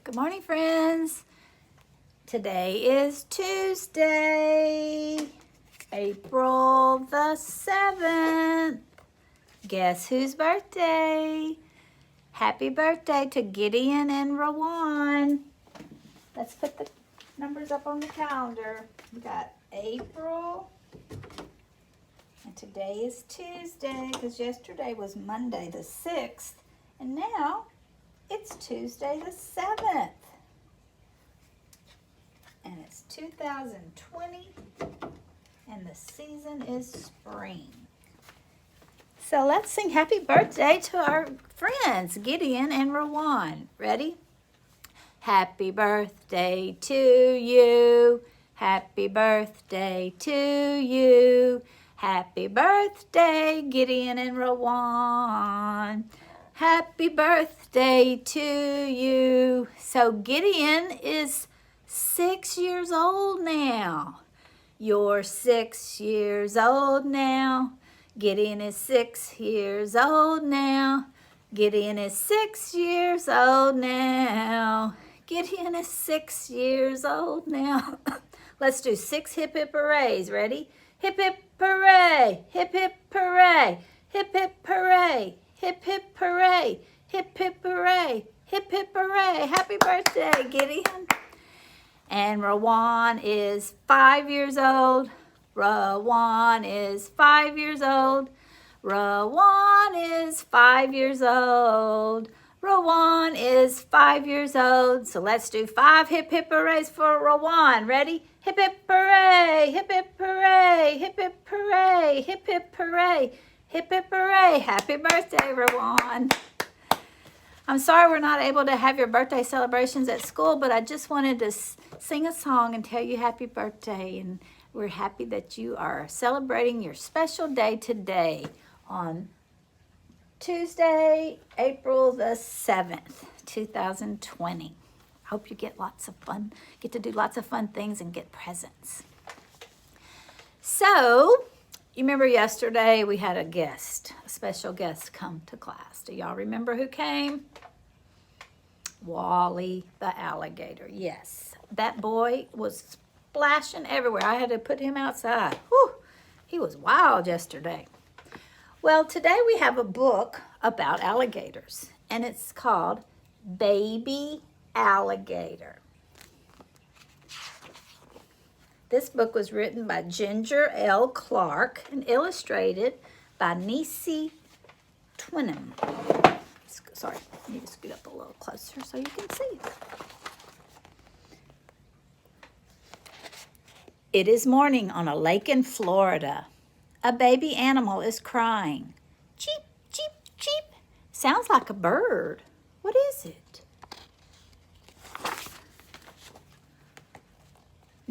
Good morning, friends. Today is Tuesday, April the 7th. Guess whose birthday? Happy birthday to Gideon and Rawan. Let's put the numbers up on the calendar. We got April, and today is Tuesday because yesterday was Monday the 6th, and now it's Tuesday the 7th. And it's 2020, and the season is spring. So let's sing happy birthday to our friends, Gideon and Rawan. Ready? Happy birthday to you. Happy birthday to you. Happy birthday, Gideon and Rawan. Happy birthday to you. So Gideon is 6 years old now. You're 6 years old now. Gideon is 6 years old now. Gideon is 6 years old now. Gideon is 6 years old now. Let's do 6 hip hip hoorays. Ready? Hip hip hooray, hip hip hooray, hip hip hooray, hip hip hooray, hip hip hooray, hip hip hooray. Happy birthday, Gideon. And Rawan is 5 years old. Rawan is 5 years old. Rawan is 5 years old. Rawan is 5 years old. So let's do 5 hip hip hoorays for Rawan. Ready? Hip hip hooray, hip hip hooray, hip hip hooray, hip hip hooray, hip hip hooray. Happy birthday, Rawan. I'm sorry we're not able to have your birthday celebrations at school, but I just wanted to sing a song and tell you happy birthday. And we're happy that you are celebrating your special day today on Tuesday, April the 7th, 2020. I hope you get to do lots of fun things and get presents. So, you remember yesterday we had a special guest come to class. Do y'all remember who came? Wally the alligator. Yes, that boy was splashing everywhere. I had to put him outside. Whew, he was wild yesterday. Well, today we have a book about alligators, and it's called Baby Alligator. This book was written by Ginger L. Clark and illustrated by Nisi Twinem. Sorry, I need to scoot up a little closer so you can see. It is morning on a lake in Florida. A baby animal is crying. Cheep, cheep, cheep. Sounds like a bird. What is it?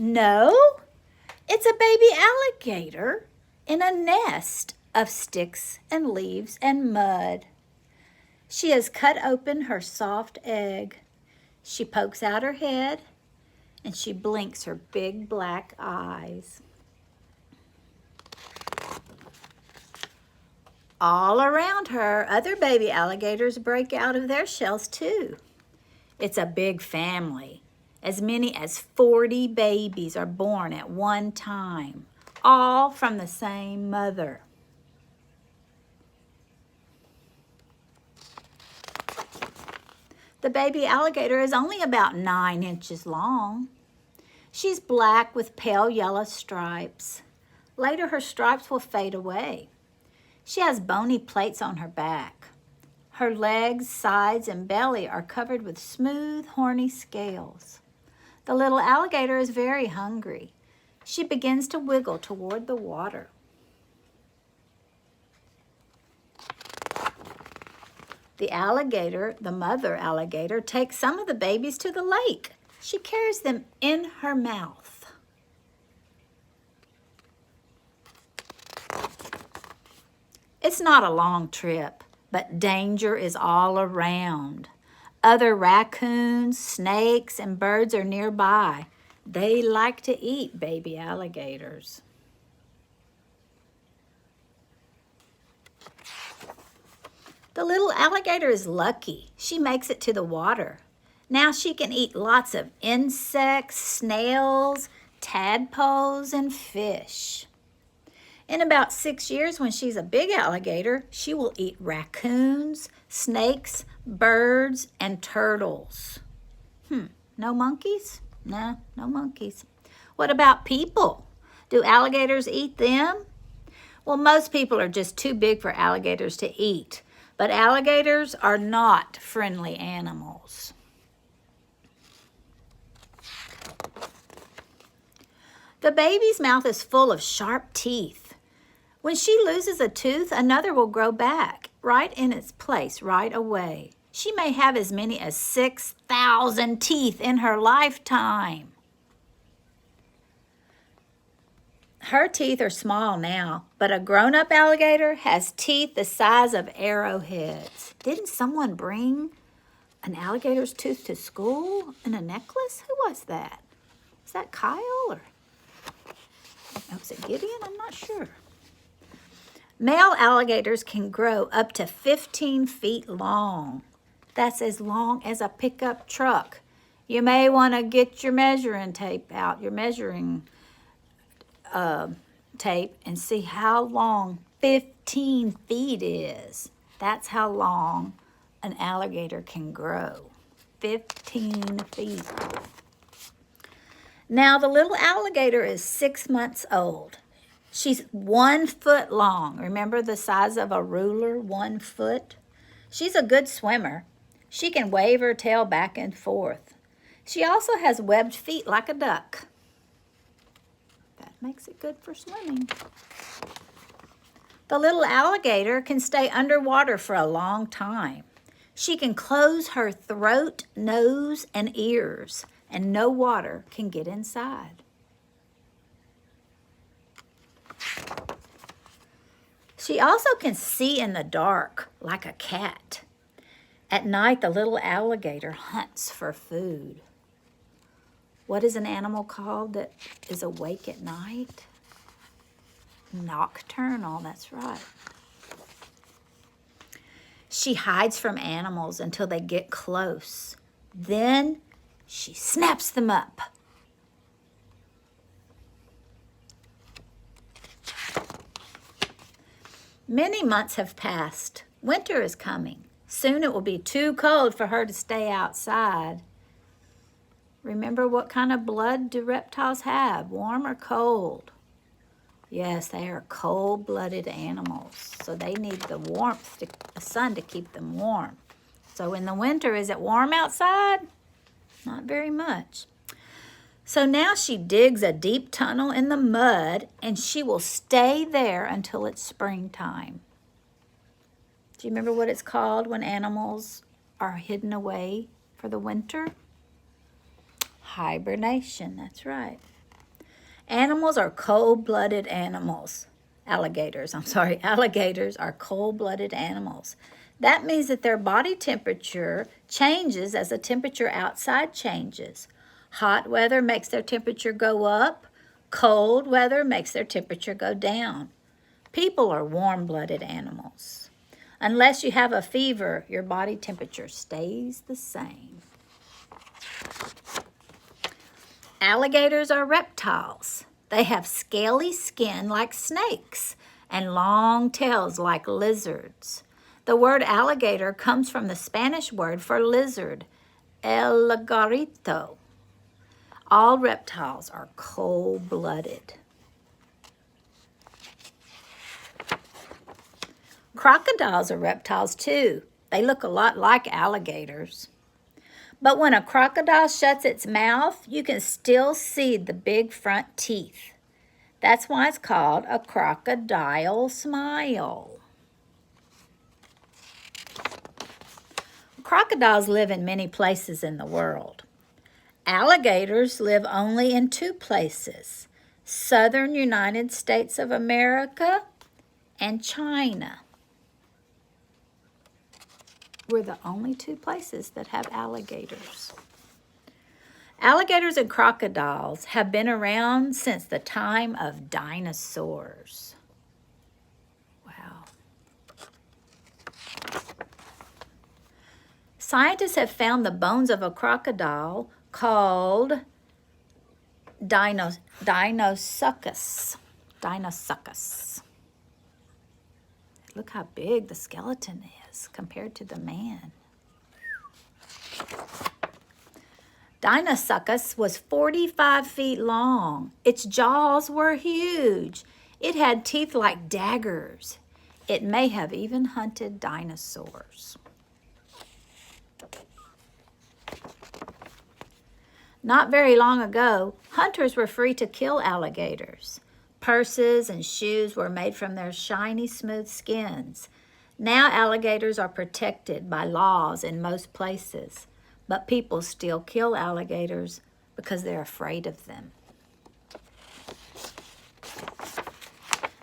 No, it's a baby alligator in a nest of sticks and leaves and mud. She has cut open her soft egg. She pokes out her head and she blinks her big black eyes. All around her, other baby alligators break out of their shells too. It's a big family. As many as 40 babies are born at one time, all from the same mother. The baby alligator is only about 9 inches long. She's black with pale yellow stripes. Later, her stripes will fade away. She has bony plates on her back. Her legs, sides, and belly are covered with smooth, horny scales. The little alligator is very hungry. She begins to wiggle toward the water. The alligator, the mother alligator, takes some of the babies to the lake. She carries them in her mouth. It's not a long trip, but danger is all around. Other raccoons, snakes, and birds are nearby. They like to eat baby alligators. The little alligator is lucky. She makes it to the water. Now she can eat lots of insects, snails, tadpoles, and fish. In about 6 years, when she's a big alligator, she will eat raccoons, snakes, birds, and turtles. No monkeys? No monkeys. What about people? Do alligators eat them? Well, most people are just too big for alligators to eat, but alligators are not friendly animals. The baby's mouth is full of sharp teeth. When she loses a tooth, another will grow back right in its place right away. She may have as many as 6,000 teeth in her lifetime. Her teeth are small now, but a grown-up alligator has teeth the size of arrowheads. Didn't someone bring an alligator's tooth to school in a necklace? Who was that? Is that Kyle or was it Gideon? I'm not sure. Male alligators can grow up to 15 feet long. That's as long as a pickup truck. You may want to get your measuring tape out, your measuring tape, and see how long 15 feet is. That's how long an alligator can grow. 15 feet. Now the little alligator is 6 months old. She's 1 foot long. Remember the size of a ruler, 1 foot? She's a good swimmer. She can wave her tail back and forth. She also has webbed feet like a duck. That makes it good for swimming. The little alligator can stay underwater for a long time. She can close her throat, nose, and ears, and no water can get inside. She also can see in the dark like a cat. At night, the little alligator hunts for food. What is an animal called that is awake at night? Nocturnal, that's right. She hides from animals until they get close. Then she snaps them up. Many months have passed. Winter is coming. Soon it will be too cold for her to stay outside. Remember, what kind of blood do reptiles have? Warm or cold? Yes, they are cold-blooded animals, so they need the warmth, the sun to keep them warm. So in the winter, is it warm outside? Not very much. So now she digs a deep tunnel in the mud, and she will stay there until it's springtime. Do you remember what it's called when animals are hidden away for the winter? Hibernation, that's right. Animals are cold-blooded animals. Alligators are cold-blooded animals. That means that their body temperature changes as the temperature outside changes. Hot weather makes their temperature go up. Cold weather makes their temperature go down. People are warm-blooded animals. Unless you have a fever, your body temperature stays the same. Alligators are reptiles. They have scaly skin like snakes and long tails like lizards. The word alligator comes from the Spanish word for lizard, el lagarito. All reptiles are cold-blooded. Crocodiles are reptiles too. They look a lot like alligators. But when a crocodile shuts its mouth, you can still see the big front teeth. That's why it's called a crocodile smile. Crocodiles live in many places in the world. Alligators live only in 2 places, southern United States of America and China. We're the only 2 places that have alligators. Alligators and crocodiles have been around since the time of dinosaurs. Wow. Scientists have found the bones of a crocodile called Dinosuchus. Dinosuchus. Look how big the skeleton is compared to the man. Dinosuchus was 45 feet long. Its jaws were huge. It had teeth like daggers. It may have even hunted dinosaurs. Not very long ago, hunters were free to kill alligators. Purses and shoes were made from their shiny, smooth skins. Now alligators are protected by laws in most places, but people still kill alligators because they're afraid of them.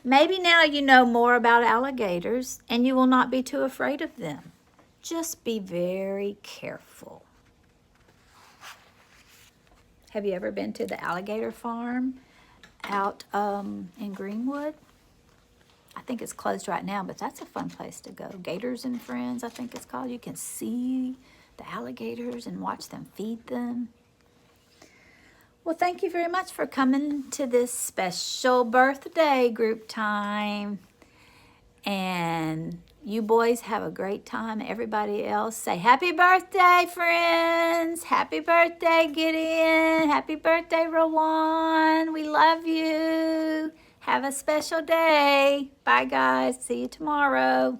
Maybe now you know more about alligators and you will not be too afraid of them. Just be very careful. Have you ever been to the alligator farm out in Greenwood? I think it's closed right now, but that's a fun place to go. Gators and Friends, I think it's called. You can see the alligators and watch them feed them. Well, thank you very much for coming to this special birthday group time. And you boys have a great time. Everybody else say happy birthday, friends. Happy birthday, Gideon. Happy birthday, Rawan. We love you. Have a special day. Bye, guys. See you tomorrow.